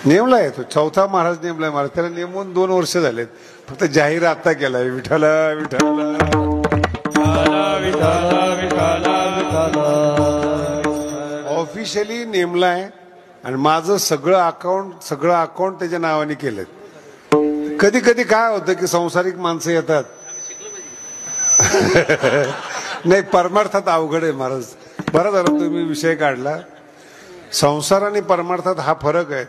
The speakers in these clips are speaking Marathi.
नेमलाय तो, चौथा महाराज नेमलाय महाराज. त्याला नेमून 2 वर्ष झालेत, फक्त जाहीर आता केलाय. विठ्ठल विठ्ठल ऑफिशियली नेमलाय. आणि माझं सगळं अकाउंट त्याच्या नावाने केलं. कधी कधी काय होतं की संसारिक माणसं येतात नाही, परमार्थात अवघड आहे महाराज. बरं झालं तुम्ही विषय काढला. संसार आणि परमार्थात हा फरक आहे.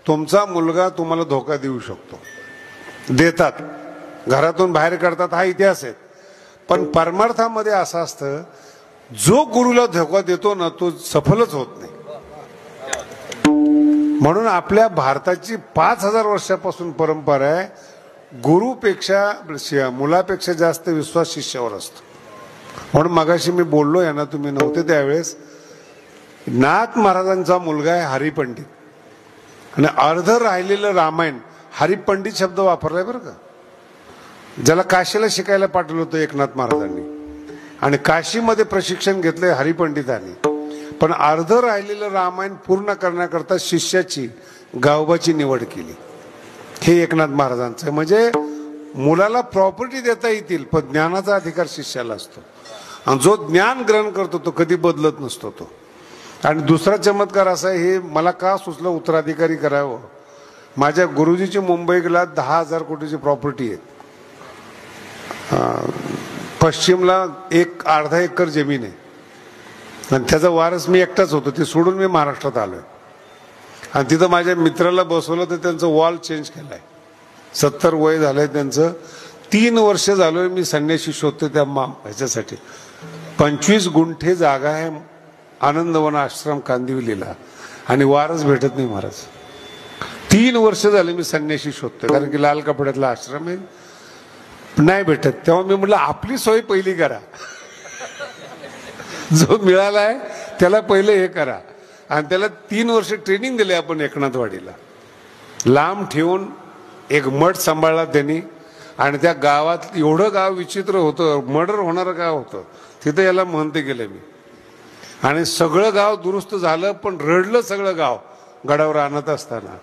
तुमचा मुलगा तुम्हाला धोका देऊ शकतो, देतात, घरातून बाहेर काढतात, हा इतिहास आहे. पण परमार्थामध्ये असं असतं, जो गुरुला धोका देतो ना तो सफलच होत नाही. म्हणून भारताची 5000 वर्षापासून परंपरा आहे, गुरुपेक्षा मुलापेक्षा जास्त विश्वास शिष्यावर असतो. म्हणून मगाशी मी बोललो यांना, तुम्ही नव्हते त्यावेळेस, नाथ महाराजांचा मुलगा आहे हरिपंडित, आणि अर्ध राहिलेलं रामायण हरिपंडित शब्द वापरलाय बरं का. ज्याला काशीला शिकायला पाठवलं होतं एकनाथ महाराजांनी, आणि काशीमध्ये प्रशिक्षण घेतलंय हरिपंडितांनी. पण अर्ध राहिलेलं रामायण पूर्ण करण्याकरता शिष्याची, गावबाची निवड केली. हे एकनाथ महाराजांचं. म्हणजे मुलाला प्रॉपर्टी देता येतील, पण ज्ञानाचा अधिकार शिष्याला असतो. आणि जो ज्ञान ग्रहण करतो तो कधी बदलत नसतो तो. आणि दुसरा चमत्कार असा आहे, हे मला का सुचलं उत्तराधिकारी करावं. माझ्या गुरुजीची मुंबईला 10,000 कोटीची प्रॉपर्टी आहे. पश्चिमला अर्धा एकर जमीन आहे, आणि त्याचा वारस मी एकटाच होतो. ते सोडून मी महाराष्ट्रात आलोय. आणि तिथं माझ्या मित्राला बसवलं तर त्यांचं वॉल चेंज केलाय. 70 वय झालंय त्यांचं. 3 वर्ष झालोय मी संन्यासी शोधतो त्या ह्याच्यासाठी. 25 गुंठे जागा आहे आनंदवन आश्रम कांदिवलीला, आणि वारस भेटत नाही महाराज. 3 वर्ष झाले मी संन्यासी शोधतोय, कारण की लाल कपड्यातला आश्रम आहे, नाही भेटत. तेव्हा मी म्हटलं आपली सोय पहिली करा, जो मिळालाय त्याला पहिले हे करा. आणि त्याला 3 वर्ष ट्रेनिंग दिले आपण एकनाथवाडीला. लांब ठेवून एक मठ सांभाळला त्यांनी. आणि त्या गावात एवढं गाव विचित्र होतं, मर्डर होणारं गाव होतं, तिथं याला म्हणते गेले मी. आणि सगळं गाव दुरुस्त झालं, पण रडलं सगळं गाव गडावर आणत असताना.